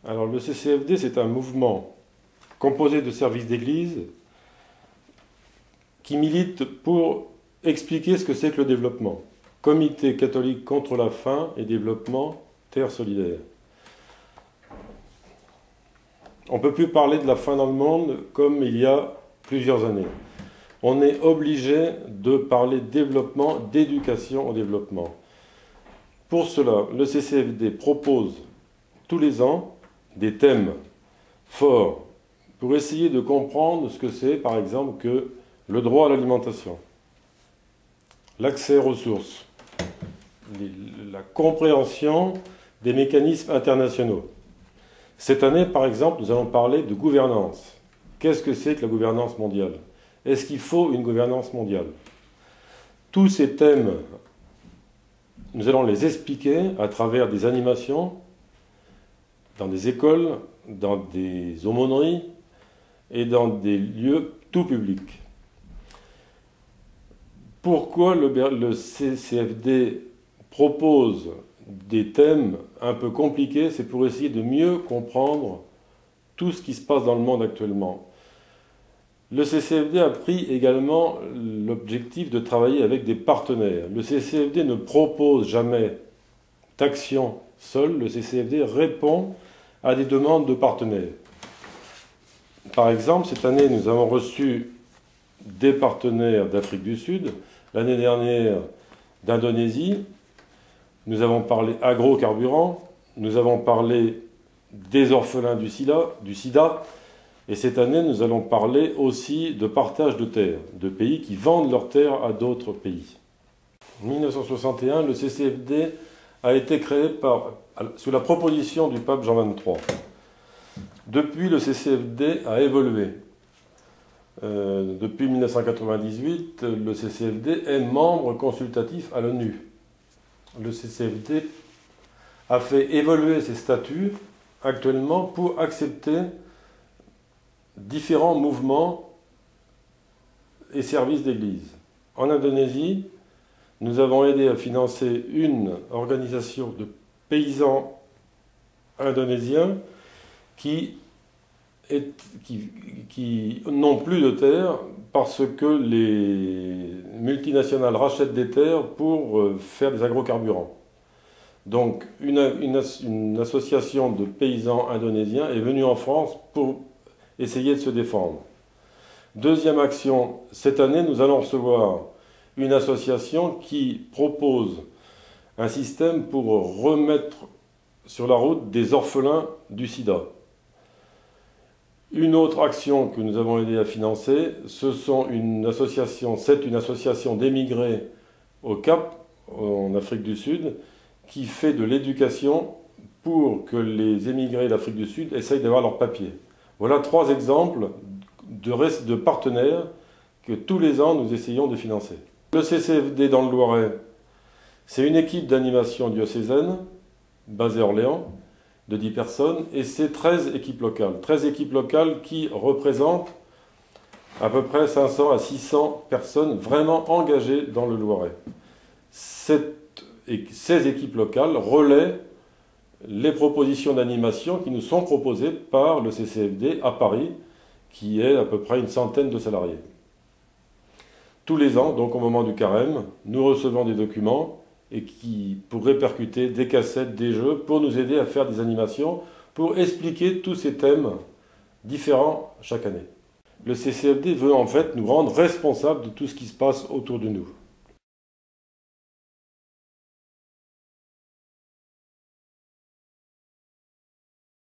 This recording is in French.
Alors le CCFD, c'est un mouvement composé de services d'église qui milite pour expliquer ce que c'est que le développement. Comité catholique contre la faim et développement, Terre solidaire. On ne peut plus parler de la faim dans le monde comme il y a plusieurs années. On est obligé de parler de développement, d'éducation au développement. Pour cela, le CCFD propose tous les ans des thèmes forts pour essayer de comprendre ce que c'est, par exemple, que le droit à l'alimentation, l'accès aux ressources, la compréhension des mécanismes internationaux. Cette année, par exemple, nous allons parler de gouvernance. Qu'est-ce que c'est que la gouvernance mondiale? Est-ce qu'il faut une gouvernance mondiale? Tous ces thèmes, nous allons les expliquer à travers des animations, dans des écoles, dans des aumôneries et dans des lieux tout publics. Pourquoi le CCFD propose des thèmes un peu compliqués? C'est pour essayer de mieux comprendre tout ce qui se passe dans le monde actuellement. Le CCFD a pris également l'objectif de travailler avec des partenaires. Le CCFD ne propose jamais d'action seul, le CCFD répond à des demandes de partenaires. Par exemple, cette année, nous avons reçu des partenaires d'Afrique du Sud, l'année dernière d'Indonésie, nous avons parlé agrocarburants, nous avons parlé des orphelins du sida, et cette année, nous allons parler aussi de partage de terres, de pays qui vendent leurs terres à d'autres pays. En 1961, le CCFD a été créé sous la proposition du pape Jean XXIII. Depuis, le CCFD a évolué. Depuis 1998, le CCFD est membre consultatif à l'ONU. Le CCFD a fait évoluer ses statuts actuellement pour accepter différents mouvements et services d'église. En Indonésie, nous avons aidé à financer une organisation de paysans indonésiens qui n'ont plus de terres parce que les multinationales rachètent des terres pour faire des agrocarburants. Donc une association de paysans indonésiens est venue en France pour essayer de se défendre. Deuxième action, cette année nous allons recevoir une association qui propose un système pour remettre sur la route des orphelins du sida. Une autre action que nous avons aidé à financer, c'est une association d'émigrés au Cap, en Afrique du Sud, qui fait de l'éducation pour que les émigrés d'Afrique du Sud essayent d'avoir leurs papiers. Voilà 3 exemples de partenaires que tous les ans nous essayons de financer. Le CCFD dans le Loiret, c'est une équipe d'animation diocésaine, basée à Orléans, de 10 personnes, et c'est 13 équipes locales. 13 équipes locales qui représentent à peu près 500 à 600 personnes vraiment engagées dans le Loiret. Ces équipes locales relaient les propositions d'animation qui nous sont proposées par le CCFD à Paris, qui est à peu près une centaine de salariés. Tous les ans, donc au moment du carême, nous recevons des documents pour répercuter des cassettes, des jeux, pour nous aider à faire des animations, pour expliquer tous ces thèmes différents chaque année. Le CCFD veut en fait nous rendre responsables de tout ce qui se passe autour de nous.